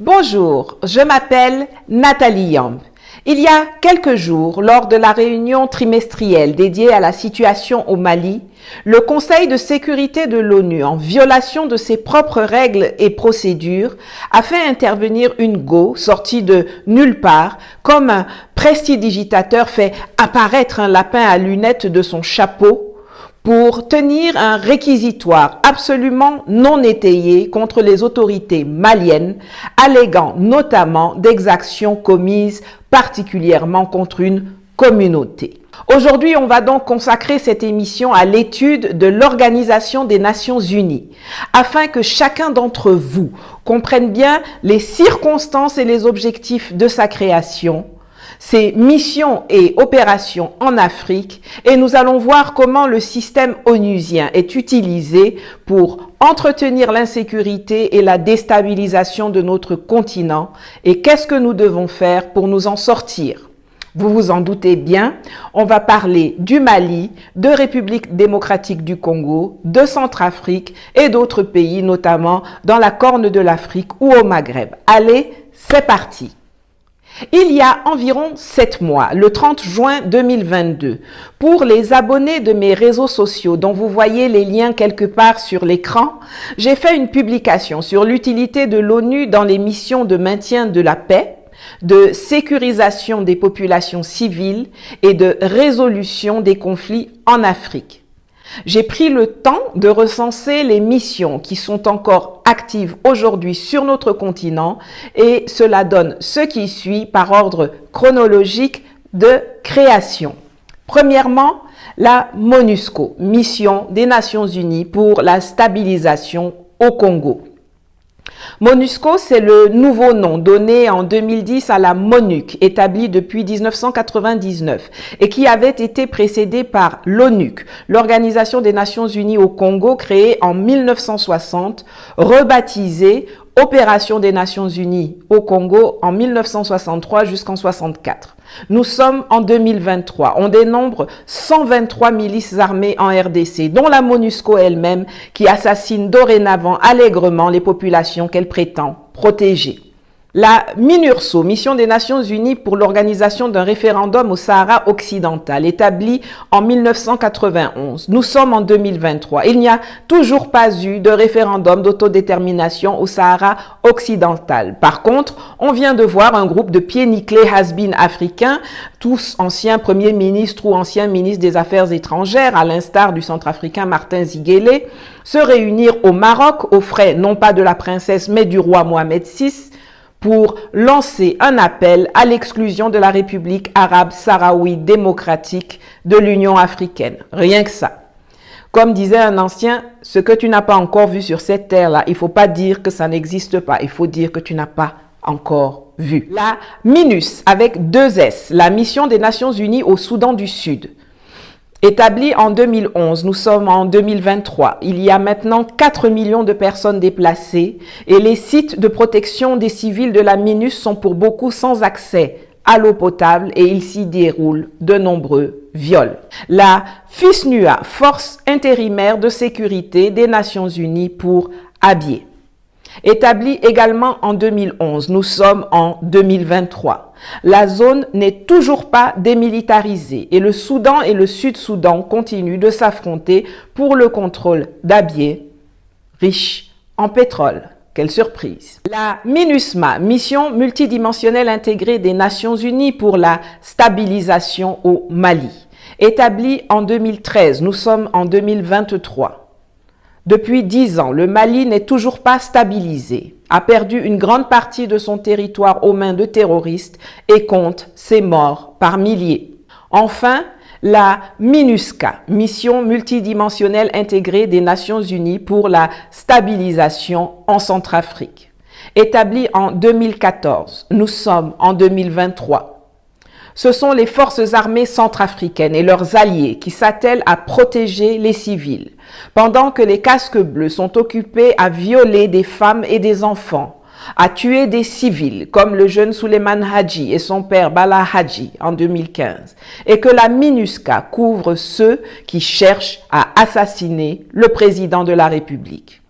Bonjour, je m'appelle Nathalie Yamb. Il y a quelques jours, lors de la réunion trimestrielle dédiée à la situation au Mali, le Conseil de sécurité de l'ONU, en violation de ses propres règles et procédures, a fait intervenir une go sortie de nulle part, comme un prestidigitateur fait apparaître un lapin à lunettes de son chapeau, pour tenir un réquisitoire absolument non étayé contre les autorités maliennes, alléguant notamment d'exactions commises particulièrement contre une communauté. Aujourd'hui, on va donc consacrer cette émission à l'étude de l'Organisation des Nations Unies, afin que chacun d'entre vous comprenne bien les circonstances et les objectifs de sa création, ses missions et opérations en Afrique, et nous allons voir comment le système onusien est utilisé pour entretenir l'insécurité et la déstabilisation de notre continent, et qu'est-ce que nous devons faire pour nous en sortir. Vous vous en doutez bien, on va parler du Mali, de République démocratique du Congo, de Centrafrique et d'autres pays, notamment dans la Corne de l'Afrique ou au Maghreb. Allez, c'est parti! Il y a environ 7 mois, le 30 juin 2022, pour les abonnés de mes réseaux sociaux dont vous voyez les liens quelque part sur l'écran, j'ai fait une publication sur l'utilité de l'ONU dans les missions de maintien de la paix, de sécurisation des populations civiles et de résolution des conflits en Afrique. J'ai pris le temps de recenser les missions qui sont encore actives aujourd'hui sur notre continent et cela donne ce qui suit par ordre chronologique de création. Premièrement, la MONUSCO, Mission des Nations Unies pour la stabilisation au Congo. MONUSCO, c'est le nouveau nom donné en 2010 à la MONUC, établie depuis 1999 et qui avait été précédée par l'ONUC, l'Organisation des Nations Unies au Congo, créée en 1960, rebaptisée Opération des Nations Unies au Congo en 1963 jusqu'en 64. Nous sommes en 2023. On dénombre 123 milices armées en RDC, dont la MONUSCO elle-même, qui assassine dorénavant allègrement les populations qu'elle prétend protéger. La MINURSO, Mission des Nations Unies pour l'organisation d'un référendum au Sahara occidental, établie en 1991. Nous sommes en 2023. Il n'y a toujours pas eu de référendum d'autodétermination au Sahara occidental. Par contre, on vient de voir un groupe de pieds nickelés has-been africains, tous anciens premiers ministres ou anciens ministres des Affaires étrangères, à l'instar du centrafricain Martin Ziguélé, se réunir au Maroc, aux frais non pas de la princesse mais du roi Mohamed VI, pour lancer un appel à l'exclusion de la République arabe sahraoui démocratique de l'Union africaine. Rien que ça. Comme disait un ancien, ce que tu n'as pas encore vu sur cette terre-là, il ne faut pas dire que ça n'existe pas, il faut dire que tu n'as pas encore vu. La MINUS, avec 2 S, la Mission des Nations Unies au Soudan du Sud. Établie en 2011, nous sommes en 2023. Il y a maintenant 4 millions de personnes déplacées et les sites de protection des civils de la MINUS sont pour beaucoup sans accès à l'eau potable et il s'y déroule de nombreux viols. La FISNUA, Force intérimaire de sécurité des Nations Unies pour Abyei. Établie également en 2011, nous sommes en 2023. La zone n'est toujours pas démilitarisée et le Soudan et le Sud-Soudan continuent de s'affronter pour le contrôle d'Abyei, riche en pétrole. Quelle surprise! La MINUSMA, Mission multidimensionnelle intégrée des Nations Unies pour la stabilisation au Mali. Établie en 2013, nous sommes en 2023. Depuis 10 ans, le Mali n'est toujours pas stabilisé, a perdu une grande partie de son territoire aux mains de terroristes et compte ses morts par milliers. Enfin, la MINUSCA, Mission multidimensionnelle intégrée des Nations Unies pour la stabilisation en Centrafrique. Établie en 2014, nous sommes en 2023. Ce sont les forces armées centrafricaines et leurs alliés qui s'attellent à protéger les civils, pendant que les casques bleus sont occupés à violer des femmes et des enfants, à tuer des civils comme le jeune Suleiman Hadji et son père Bala Hadji en 2015, et que la MINUSCA couvre ceux qui cherchent à assassiner le président de la République.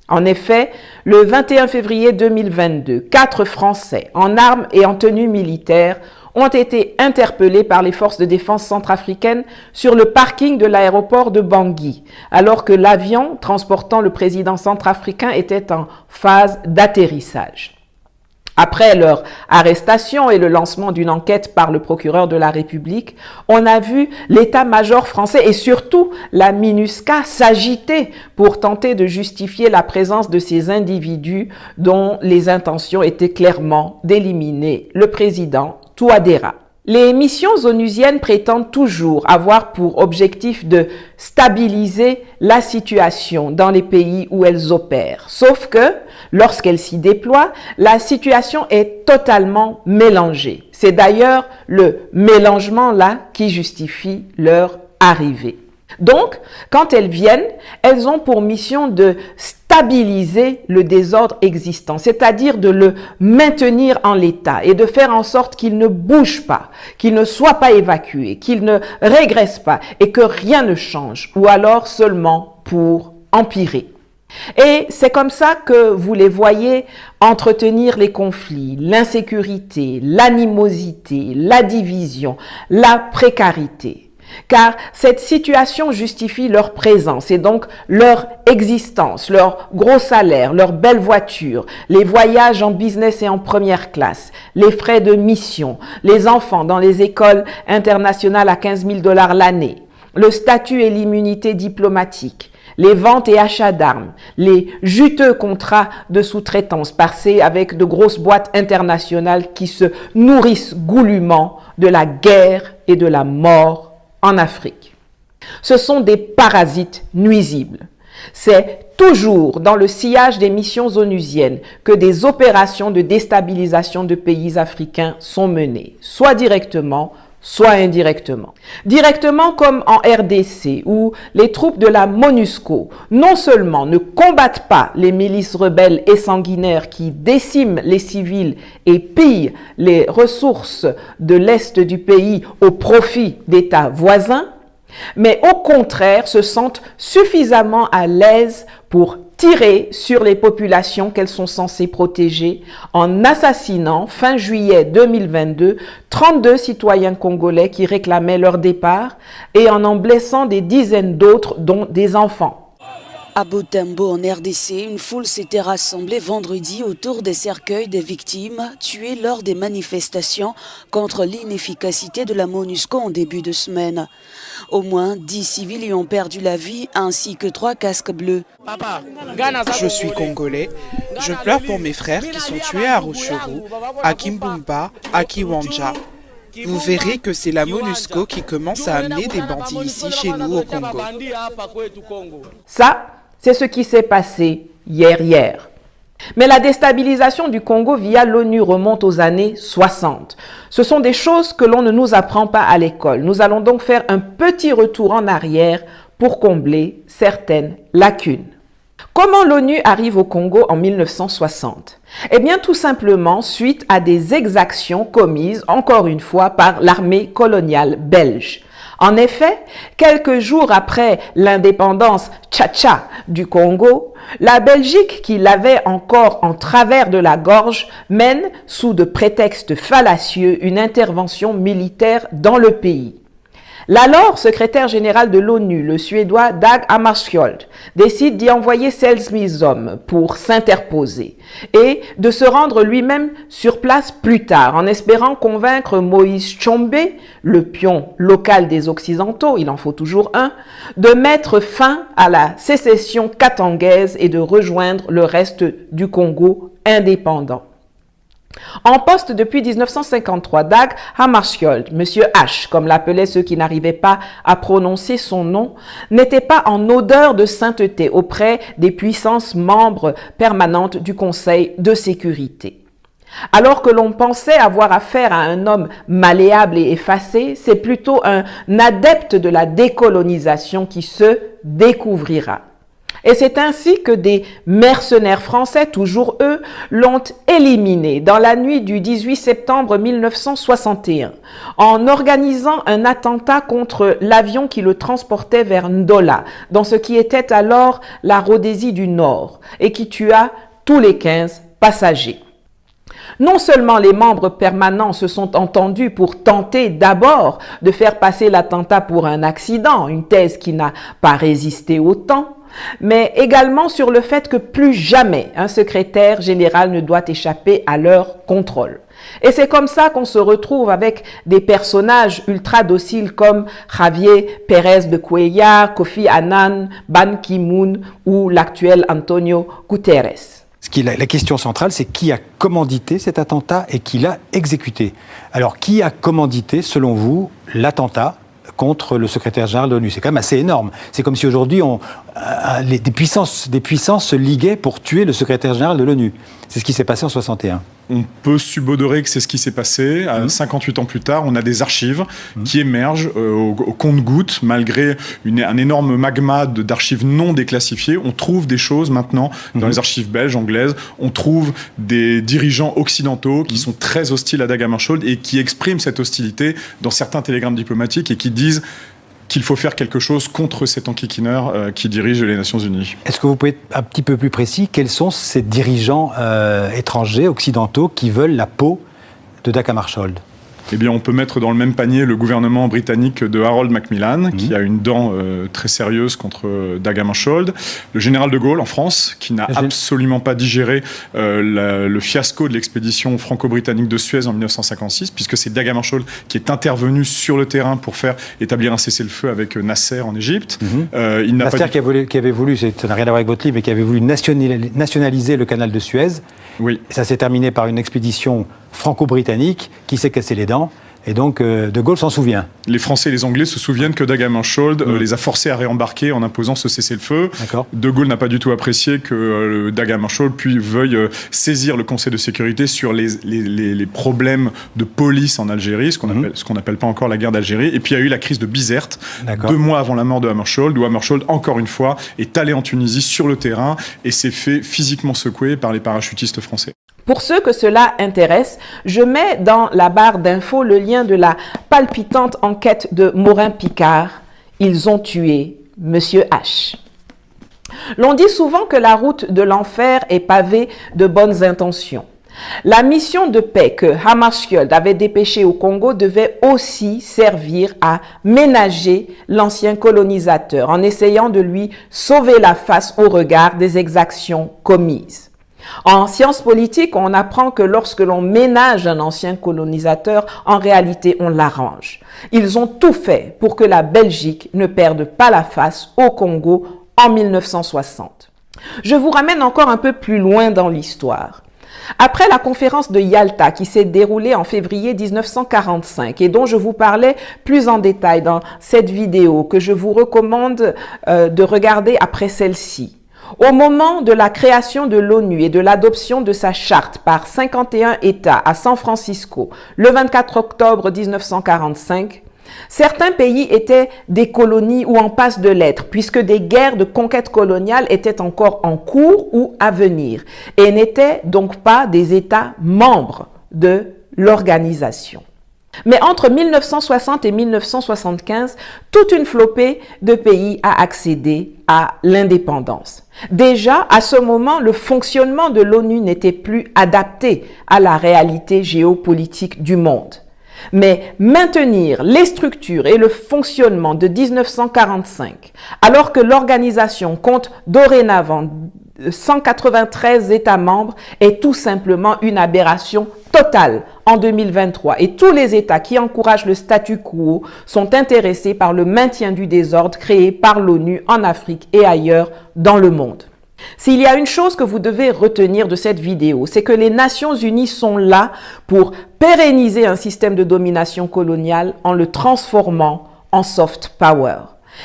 En effet, le 21 février 2022, 4 Français en armes et en tenue militaire ont été interpellés par les forces de défense centrafricaines sur le parking de l'aéroport de Bangui, alors que l'avion transportant le président centrafricain était en phase d'atterrissage. Après leur arrestation et le lancement d'une enquête par le procureur de la République, on a vu l'état-major français et surtout la MINUSCA s'agiter pour tenter de justifier la présence de ces individus dont les intentions étaient clairement d'éliminer le président Touadéra. Les missions onusiennes prétendent toujours avoir pour objectif de stabiliser la situation dans les pays où elles opèrent. Sauf que, lorsqu'elles s'y déploient, la situation est totalement mélangée. C'est d'ailleurs le mélangement là qui justifie leur arrivée. Donc, quand elles viennent, elles ont pour mission de stabiliser le désordre existant, c'est-à-dire de le maintenir en l'état et de faire en sorte qu'il ne bouge pas, qu'il ne soit pas évacué, qu'il ne régresse pas et que rien ne change, ou alors seulement pour empirer. Et c'est comme ça que vous les voyez entretenir les conflits, l'insécurité, l'animosité, la division, la précarité. Car cette situation justifie leur présence et donc leur existence, leur gros salaire, leur belle voiture, les voyages en business et en première classe, les frais de mission, les enfants dans les écoles internationales à 15 000 $ l'année, le statut et l'immunité diplomatique, les ventes et achats d'armes, les juteux contrats de sous-traitance passés avec de grosses boîtes internationales qui se nourrissent goulûment de la guerre et de la mort en Afrique. Ce sont des parasites nuisibles. C'est toujours dans le sillage des missions onusiennes que des opérations de déstabilisation de pays africains sont menées, soit directement, soit indirectement. Directement comme en RDC, où les troupes de la MONUSCO non seulement ne combattent pas les milices rebelles et sanguinaires qui déciment les civils et pillent les ressources de l'Est du pays au profit d'États voisins, mais au contraire se sentent suffisamment à l'aise pour tirer sur les populations qu'elles sont censées protéger en assassinant, fin juillet 2022, 32 citoyens congolais qui réclamaient leur départ et en blessant des dizaines d'autres, dont des enfants. À Butembo, en RDC, une foule s'était rassemblée vendredi autour des cercueils des victimes tuées lors des manifestations contre l'inefficacité de la MONUSCO en début de semaine. Au moins 10 civils y ont perdu la vie, ainsi que 3 casques bleus. Je suis congolais. Je pleure pour mes frères qui sont tués à Rutshuru, à Kimbumba, à Kiwanja. Vous verrez que c'est la MONUSCO qui commence à amener des bandits ici chez nous au Congo. Ça, c'est ce qui s'est passé hier. Mais la déstabilisation du Congo via l'ONU remonte aux années 60. Ce sont des choses que l'on ne nous apprend pas à l'école. Nous allons donc faire un petit retour en arrière pour combler certaines lacunes. Comment l'ONU arrive au Congo en 1960? Eh bien, tout simplement suite à des exactions commises, encore une fois, par l'armée coloniale belge. En effet, quelques jours après l'indépendance tchatcha du Congo, la Belgique, qui l'avait encore en travers de la gorge, mène, sous de prétextes fallacieux, une intervention militaire dans le pays. L'alors secrétaire général de l'ONU, le Suédois Dag Hammarskjöld, décide d'y envoyer 16 000 hommes pour s'interposer et de se rendre lui-même sur place plus tard, en espérant convaincre Moïse Tshombe, le pion local des Occidentaux, il en faut toujours un, de mettre fin à la sécession katangaise et de rejoindre le reste du Congo indépendant. En poste depuis 1953, Dag Hammarskjöld, Monsieur H, comme l'appelaient ceux qui n'arrivaient pas à prononcer son nom, n'était pas en odeur de sainteté auprès des puissances membres permanentes du Conseil de sécurité. Alors que l'on pensait avoir affaire à un homme malléable et effacé, c'est plutôt un adepte de la décolonisation qui se découvrira. Et c'est ainsi que des mercenaires français, toujours eux, l'ont éliminé dans la nuit du 18 septembre 1961 en organisant un attentat contre l'avion qui le transportait vers Ndola, dans ce qui était alors la Rhodésie du Nord, et qui tua tous les 15 passagers. Non seulement les membres permanents se sont entendus pour tenter d'abord de faire passer l'attentat pour un accident, une thèse qui n'a pas résisté au temps, mais également sur le fait que plus jamais un secrétaire général ne doit échapper à leur contrôle. Et c'est comme ça qu'on se retrouve avec des personnages ultra dociles comme Javier Pérez de Cuellar, Kofi Annan, Ban Ki-moon ou l'actuel Antonio Guterres. La question centrale, c'est qui a commandité cet attentat et qui l'a exécuté. Alors, qui a commandité, selon vous, l'attentat contre le secrétaire général de l'ONU? C'est quand même assez énorme. C'est comme si aujourd'hui, des puissances se liguaient pour tuer le secrétaire général de l'ONU. C'est ce qui s'est passé en 61. On peut subodorer que c'est ce qui s'est passé. 58 ans plus tard, on a des archives qui émergent au compte-gouttes, malgré un énorme magma d'archives non déclassifiées. On trouve des choses maintenant dans les archives belges, anglaises. On trouve des dirigeants occidentaux qui sont très hostiles à Dag Hammarskjöld et qui expriment cette hostilité dans certains télégrammes diplomatiques et qui disent qu'il faut faire quelque chose contre cet enquiquineur qui dirige les Nations Unies. Est-ce que vous pouvez être un petit peu plus précis? Quels sont ces dirigeants étrangers, occidentaux, qui veulent la peau de Dag Hammarskjöld? Eh bien, on peut mettre dans le même panier le gouvernement britannique de Harold Macmillan, qui a une dent très sérieuse contre Dag Hammarskjöld. Le général de Gaulle, en France, qui n'a absolument pas digéré le fiasco de l'expédition franco-britannique de Suez en 1956, puisque c'est Dag Hammarskjöld qui est intervenu sur le terrain pour faire établir un cessez-le-feu avec Nasser en Égypte. Nasser qui avait voulu, ça n'a rien à voir avec votre livre, mais qui avait voulu nationaliser le canal de Suez. Oui. Ça s'est terminé par une expédition franco-britannique qui s'est cassé les dents. Et donc, De Gaulle s'en souvient. Les Français et les Anglais se souviennent que Dag Hammarskjöld les a forcés à réembarquer en imposant ce cessez-le-feu. De Gaulle n'a pas du tout apprécié que Dag Hammarskjöld veuille saisir le Conseil de sécurité sur les problèmes de police en Algérie, ce qu'on n'appelle pas encore la guerre d'Algérie. Et puis il y a eu la crise de Bizerte, 2 mois avant la mort de Hammarskjöld, où Hammarskjöld, encore une fois, est allé en Tunisie sur le terrain et s'est fait physiquement secouer par les parachutistes français. Pour ceux que cela intéresse, je mets dans la barre d'infos le lien de la palpitante enquête de Morin-Picard. Ils ont tué Monsieur H. L'on dit souvent que la route de l'enfer est pavée de bonnes intentions. La mission de paix que Hammarskjöld avait dépêchée au Congo devait aussi servir à ménager l'ancien colonisateur en essayant de lui sauver la face au regard des exactions commises. En sciences politiques, on apprend que lorsque l'on ménage un ancien colonisateur, en réalité, on l'arrange. Ils ont tout fait pour que la Belgique ne perde pas la face au Congo en 1960. Je vous ramène encore un peu plus loin dans l'histoire. Après la conférence de Yalta qui s'est déroulée en février 1945 et dont je vous parlais plus en détail dans cette vidéo que je vous recommande de regarder après celle-ci, au moment de la création de l'ONU et de l'adoption de sa charte par 51 États à San Francisco le 24 octobre 1945, certains pays étaient des colonies ou en passe de l'être, puisque des guerres de conquête coloniale étaient encore en cours ou à venir, et n'étaient donc pas des États membres de l'organisation. Mais entre 1960 et 1975, toute une flopée de pays a accédé à l'indépendance. Déjà, à ce moment, le fonctionnement de l'ONU n'était plus adapté à la réalité géopolitique du monde. Mais maintenir les structures et le fonctionnement de 1945, alors que l'organisation compte dorénavant 193 États membres, est tout simplement une aberration totale en 2023. Et tous les États qui encouragent le statu quo sont intéressés par le maintien du désordre créé par l'ONU en Afrique et ailleurs dans le monde. S'il y a une chose que vous devez retenir de cette vidéo, c'est que les Nations Unies sont là pour pérenniser un système de domination coloniale en le transformant en soft power.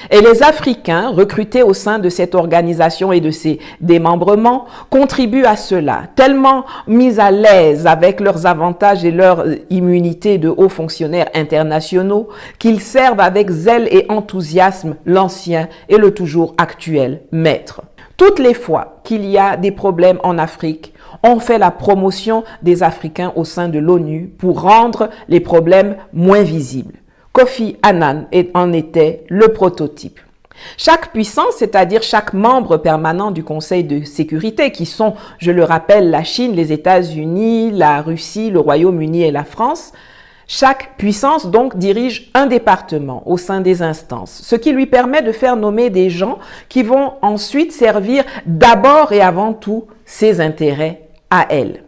Et les Africains, recrutés au sein de cette organisation et de ses démembrements, contribuent à cela, tellement mis à l'aise avec leurs avantages et leur immunité de hauts fonctionnaires internationaux, qu'ils servent avec zèle et enthousiasme l'ancien et le toujours actuel maître. Toutes les fois qu'il y a des problèmes en Afrique, on fait la promotion des Africains au sein de l'ONU pour rendre les problèmes moins visibles. Kofi Annan en était le prototype. Chaque puissance, c'est-à-dire chaque membre permanent du Conseil de sécurité, qui sont, je le rappelle, la Chine, les États-Unis, la Russie, le Royaume-Uni et la France, chaque puissance donc dirige un département au sein des instances, ce qui lui permet de faire nommer des gens qui vont ensuite servir d'abord et avant tout ses intérêts à elle.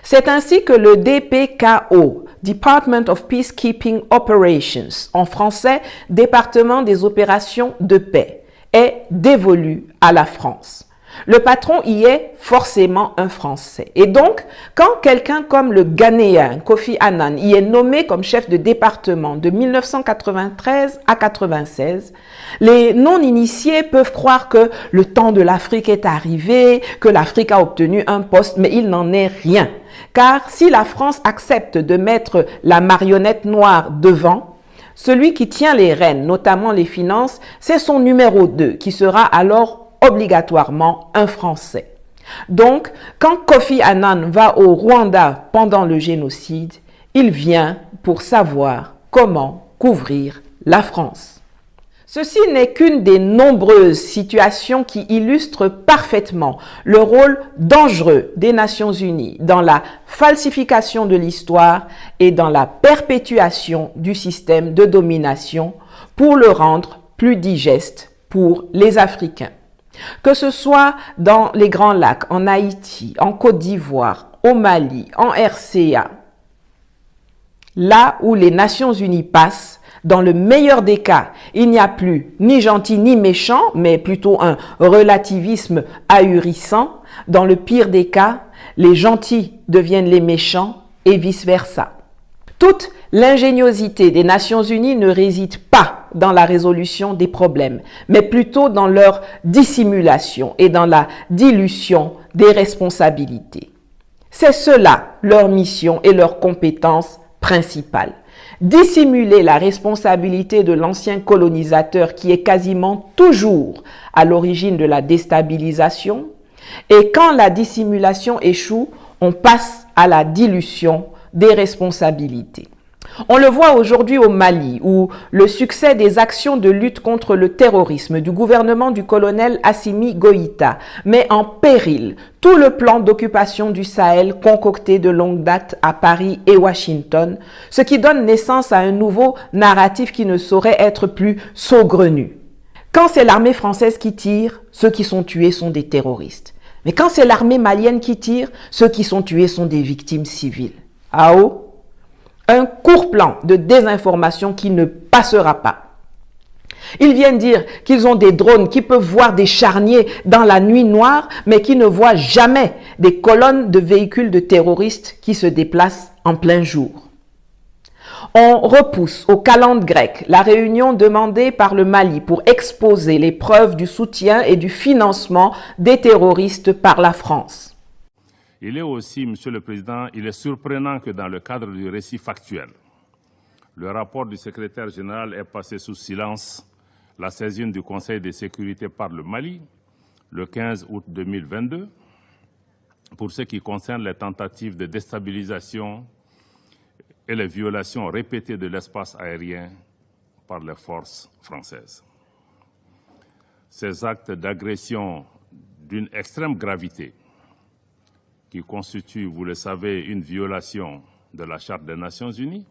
C'est ainsi que le DPKO, Department of Peacekeeping Operations, en français, Département des opérations de paix, est dévolu à la France. Le patron y est forcément un Français. Et donc, quand quelqu'un comme le Ghanéen Kofi Annan y est nommé comme chef de département de 1993 à 1996, les non-initiés peuvent croire que le temps de l'Afrique est arrivé, que l'Afrique a obtenu un poste, mais il n'en est rien. Car si la France accepte de mettre la marionnette noire devant, celui qui tient les rênes, notamment les finances, c'est son numéro 2, qui sera alors obligatoirement un Français. Donc, quand Kofi Annan va au Rwanda pendant le génocide, il vient pour savoir comment couvrir la France. Ceci n'est qu'une des nombreuses situations qui illustrent parfaitement le rôle dangereux des Nations Unies dans la falsification de l'histoire et dans la perpétuation du système de domination pour le rendre plus digeste pour les Africains. Que ce soit dans les Grands Lacs, en Haïti, en Côte d'Ivoire, au Mali, en RCA, là où les Nations Unies passent, dans le meilleur des cas, il n'y a plus ni gentil ni méchant, mais plutôt un relativisme ahurissant. Dans le pire des cas, les gentils deviennent les méchants et vice-versa. Toute l'ingéniosité des Nations Unies ne réside pas dans la résolution des problèmes, mais plutôt dans leur dissimulation et dans la dilution des responsabilités. C'est cela leur mission et leur compétence principale. Dissimuler la responsabilité de l'ancien colonisateur qui est quasiment toujours à l'origine de la déstabilisation. Et quand la dissimulation échoue, on passe à la dilution des responsabilités. On le voit aujourd'hui au Mali, où le succès des actions de lutte contre le terrorisme du gouvernement du colonel Assimi Goïta met en péril tout le plan d'occupation du Sahel concocté de longue date à Paris et Washington, ce qui donne naissance à un nouveau narratif qui ne saurait être plus saugrenu. Quand c'est l'armée française qui tire, ceux qui sont tués sont des terroristes. Mais quand c'est l'armée malienne qui tire, ceux qui sont tués sont des victimes civiles. AO, un court plan de désinformation qui ne passera pas. Ils viennent dire qu'ils ont des drones qui peuvent voir des charniers dans la nuit noire, mais qui ne voient jamais des colonnes de véhicules de terroristes qui se déplacent en plein jour. On repousse au calendrier grec la réunion demandée par le Mali pour exposer les preuves du soutien et du financement des terroristes par la France. Il est aussi, Monsieur le Président, il est surprenant que dans le cadre du récit factuel, le rapport du secrétaire général ait passé sous silence la saisine du Conseil de sécurité par le Mali le 15 août 2022 pour ce qui concerne les tentatives de déstabilisation et les violations répétées de l'espace aérien par les forces françaises. Ces actes d'agression d'une extrême gravité qui constitue, vous le savez, une violation de la Charte des Nations Unies,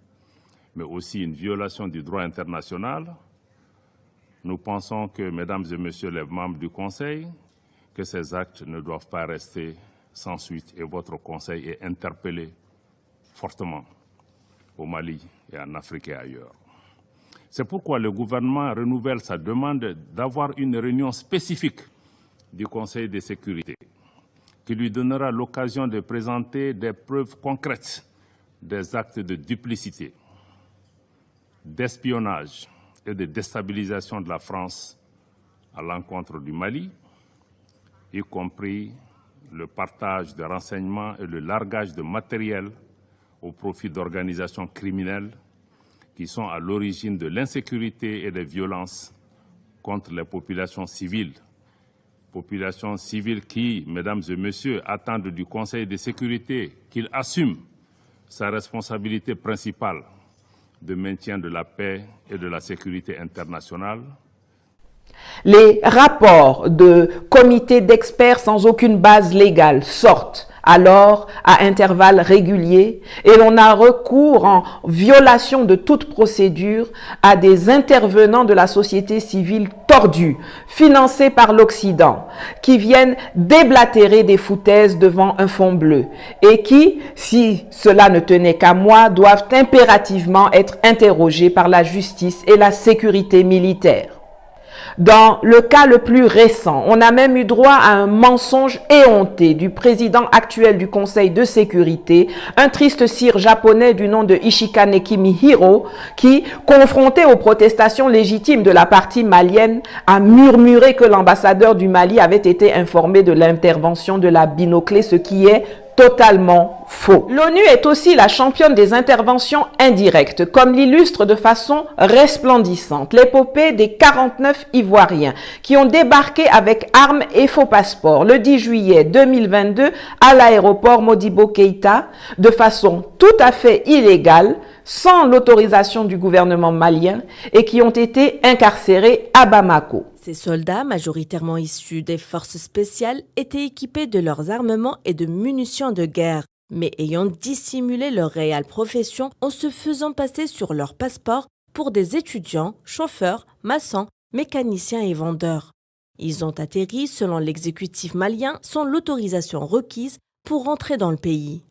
mais aussi une violation du droit international. Nous pensons que, mesdames et messieurs les membres du Conseil, que ces actes ne doivent pas rester sans suite et votre Conseil est interpellé fortement au Mali et en Afrique et ailleurs. C'est pourquoi le gouvernement renouvelle sa demande d'avoir une réunion spécifique du Conseil de sécurité qui lui donnera l'occasion de présenter des preuves concrètes des actes de duplicité, d'espionnage et de déstabilisation de la France à l'encontre du Mali, y compris le partage de renseignements et le largage de matériel au profit d'organisations criminelles qui sont à l'origine de l'insécurité et des violences contre les populations civiles population civile qui, mesdames et messieurs, attendent du Conseil de sécurité qu'il assume sa responsabilité principale de maintien de la paix et de la sécurité internationale. Les rapports de comités d'experts sans aucune base légale sortent alors à intervalles réguliers et l'on a recours en violation de toute procédure à des intervenants de la société civile tordus, financés par l'Occident, qui viennent déblatérer des foutaises devant un fond bleu et qui, si cela ne tenait qu'à moi, doivent impérativement être interrogés par la justice et la sécurité militaire. Dans le cas le plus récent, on a même eu droit à un mensonge éhonté du président actuel du Conseil de sécurité, un triste sire japonais du nom de Ishikane Kimihiro, qui, confronté aux protestations légitimes de la partie malienne, a murmuré que l'ambassadeur du Mali avait été informé de l'intervention de la binoclée, ce qui est totalement faux. L'ONU est aussi la championne des interventions indirectes, comme l'illustre de façon resplendissante l'épopée des 49 Ivoiriens qui ont débarqué avec armes et faux passeports le 10 juillet 2022 à l'aéroport Modibo Keïta de façon tout à fait illégale, sans l'autorisation du gouvernement malien et qui ont été incarcérés à Bamako. Ces soldats, majoritairement issus des forces spéciales, étaient équipés de leurs armements et de munitions de guerre, mais ayant dissimulé leur réelle profession en se faisant passer sur leur passeport pour des étudiants, chauffeurs, maçons, mécaniciens et vendeurs. Ils ont atterri, selon l'exécutif malien, sans l'autorisation requise pour rentrer dans le pays.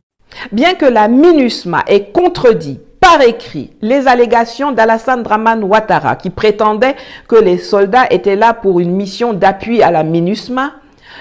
Bien que la MINUSMA ait contredit par écrit les allégations d'Alassane Dramane Ouattara qui prétendait que les soldats étaient là pour une mission d'appui à la MINUSMA,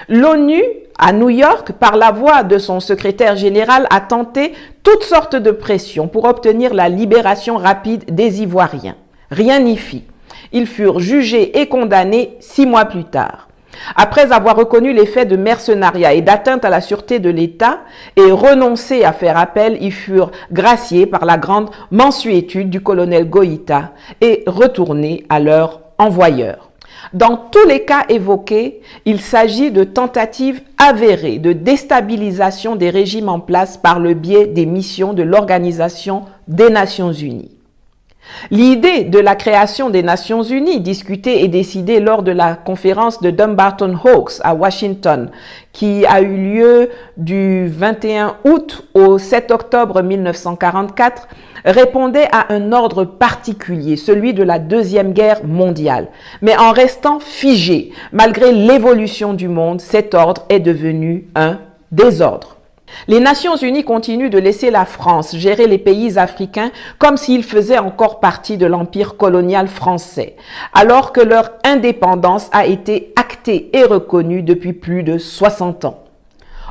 l'ONU à New York, par la voix de son secrétaire général, a tenté toutes sortes de pressions pour obtenir la libération rapide des Ivoiriens. Rien n'y fit. Ils furent jugés et condamnés 6 mois plus tard. Après avoir reconnu les faits de mercenariat et d'atteinte à la sûreté de l'État et renoncé à faire appel, ils furent graciés par la grande mansuétude du colonel Goïta et retournés à leur envoyeur. Dans tous les cas évoqués, il s'agit de tentatives avérées de déstabilisation des régimes en place par le biais des missions de l'Organisation des Nations Unies. L'idée de la création des Nations Unies, discutée et décidée lors de la conférence de Dumbarton Oaks à Washington, qui a eu lieu du 21 août au 7 octobre 1944, répondait à un ordre particulier, celui de la Deuxième Guerre mondiale. Mais en restant figé, malgré l'évolution du monde, cet ordre est devenu un désordre. Les Nations Unies continuent de laisser la France gérer les pays africains comme s'ils faisaient encore partie de l'empire colonial français, alors que leur indépendance a été actée et reconnue depuis plus de 60 ans.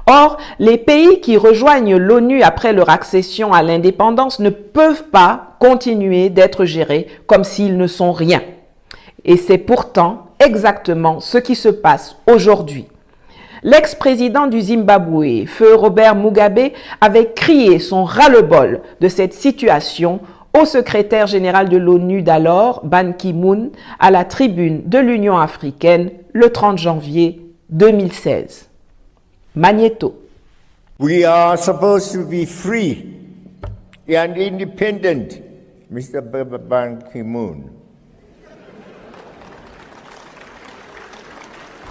Or, les pays qui rejoignent l'ONU après leur accession à l'indépendance ne peuvent pas continuer d'être gérés comme s'ils ne sont rien. Et c'est pourtant exactement ce qui se passe aujourd'hui. L'ex-président du Zimbabwe, feu Robert Mugabe, avait crié son ras-le-bol de cette situation au secrétaire général de l'ONU d'alors, Ban Ki-moon, à la tribune de l'Union africaine le 30 janvier 2016. Magnéto. We are supposed to be free and independent, Mr. Ban Ki-moon.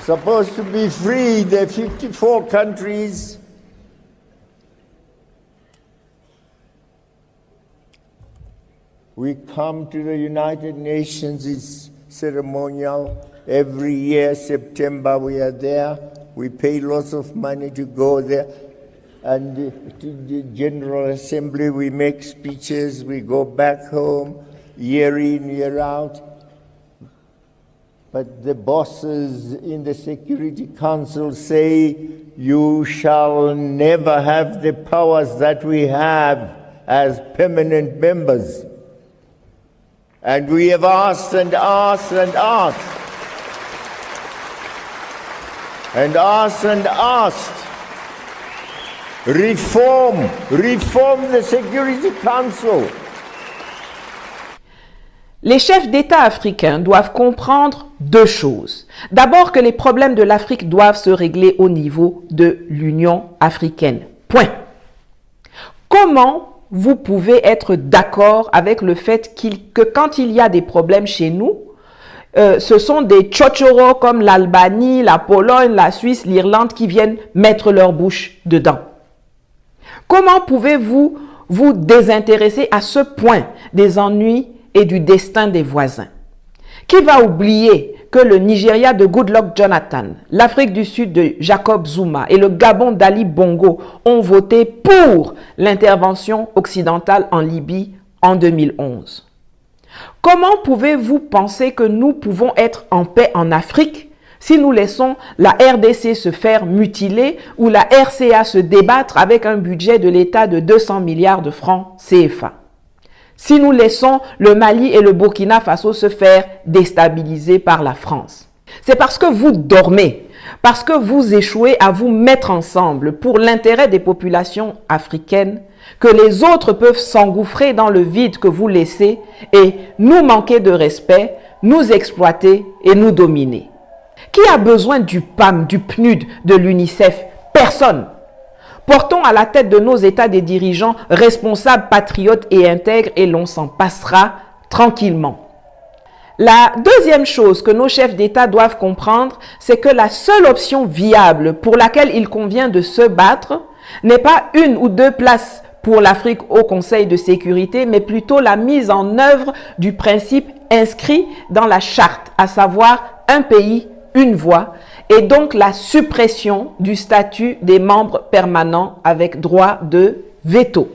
Supposed to be free, the 54 countries. We come to the United Nations, it's ceremonial. Every year, September, we are there. We pay lots of money to go there. And to the General Assembly, we make speeches, we go back home, year in, year out. But the bosses in the Security Council say, you shall never have the powers that we have as permanent members. And we have asked and asked and asked. And asked and asked. Reform the Security Council. Les chefs d'État africains doivent comprendre deux choses. D'abord que les problèmes de l'Afrique doivent se régler au niveau de l'Union africaine. Point. Comment vous pouvez être d'accord avec le fait que quand il y a des problèmes chez nous, ce sont des tchotchoros comme l'Albanie, la Pologne, la Suisse, l'Irlande qui viennent mettre leur bouche dedans? Comment pouvez-vous vous désintéresser à ce point des ennuis et du destin des voisins? Qui va oublier que le Nigeria de Goodluck Jonathan, l'Afrique du Sud de Jacob Zuma et le Gabon d'Ali Bongo ont voté pour l'intervention occidentale en Libye en 2011? Comment pouvez-vous penser que nous pouvons être en paix en Afrique si nous laissons la RDC se faire mutiler ou la RCA se débattre avec un budget de l'État de 200 milliards de francs CFA? Si nous laissons le Mali et le Burkina Faso se faire déstabiliser par la France? C'est parce que vous dormez, parce que vous échouez à vous mettre ensemble pour l'intérêt des populations africaines que les autres peuvent s'engouffrer dans le vide que vous laissez et nous manquer de respect, nous exploiter et nous dominer. Qui a besoin du PAM, du PNUD, de l'UNICEF? Personne. Portons à la tête de nos États des dirigeants responsables, patriotes et intègres et l'on s'en passera tranquillement. La deuxième chose que nos chefs d'État doivent comprendre, c'est que la seule option viable pour laquelle il convient de se battre n'est pas une ou deux places pour l'Afrique au Conseil de sécurité, mais plutôt la mise en œuvre du principe inscrit dans la charte, à savoir un pays, une voix, et donc la suppression du statut des membres permanents avec droit de veto.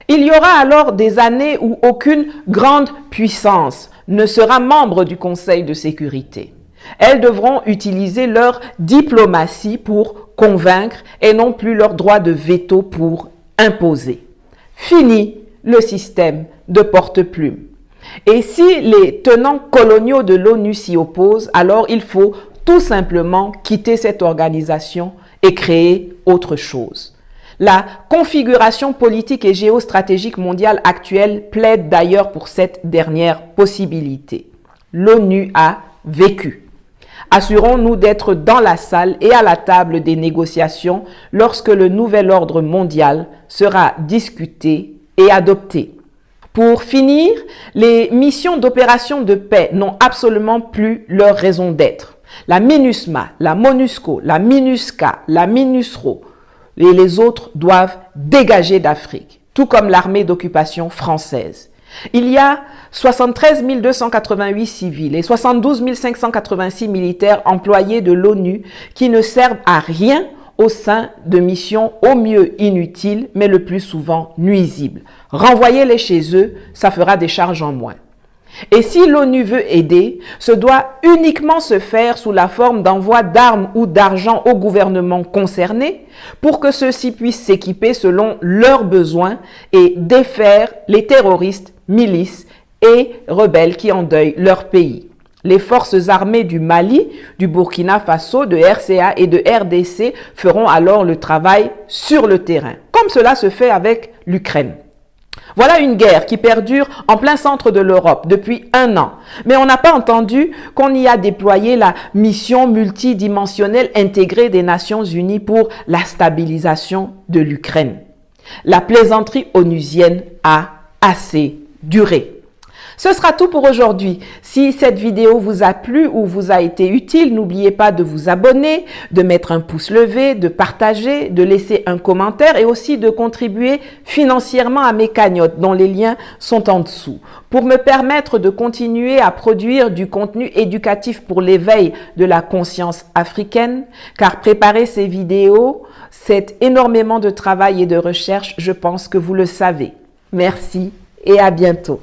Il y aura alors des années où aucune grande puissance ne sera membre du Conseil de sécurité. Elles devront utiliser leur diplomatie pour convaincre et non plus leur droit de veto pour imposer. Fini le système de porte-plume. Et si les tenants coloniaux de l'ONU s'y opposent, alors il faut tout simplement quitter cette organisation et créer autre chose. La configuration politique et géostratégique mondiale actuelle plaide d'ailleurs pour cette dernière possibilité. L'ONU a vécu. Assurons-nous d'être dans la salle et à la table des négociations lorsque le nouvel ordre mondial sera discuté et adopté. Pour finir, les missions d'opération de paix n'ont absolument plus leur raison d'être. La MINUSMA, la MONUSCO, la MINUSCA, la MINUSRO et les autres doivent dégager d'Afrique, tout comme l'armée d'occupation française. Il y a 73 288 civils et 72 586 militaires employés de l'ONU qui ne servent à rien au sein de missions au mieux inutiles, mais le plus souvent nuisibles. Renvoyez-les chez eux, ça fera des charges en moins. Et si l'ONU veut aider, ce doit uniquement se faire sous la forme d'envoi d'armes ou d'argent aux gouvernements concernés pour que ceux-ci puissent s'équiper selon leurs besoins et défaire les terroristes, milices et rebelles qui endeuillent leur pays. Les forces armées du Mali, du Burkina Faso, de RCA et de RDC feront alors le travail sur le terrain, comme cela se fait avec l'Ukraine. Voilà une guerre qui perdure en plein centre de l'Europe depuis 1 an. Mais on n'a pas entendu qu'on y a déployé la mission multidimensionnelle intégrée des Nations Unies pour la stabilisation de l'Ukraine. La plaisanterie onusienne a assez duré. Ce sera tout pour aujourd'hui. Si cette vidéo vous a plu ou vous a été utile, n'oubliez pas de vous abonner, de mettre un pouce levé, de partager, de laisser un commentaire et aussi de contribuer financièrement à mes cagnottes dont les liens sont en dessous pour me permettre de continuer à produire du contenu éducatif pour l'éveil de la conscience africaine, car préparer ces vidéos, c'est énormément de travail et de recherche, je pense que vous le savez. Merci et à bientôt.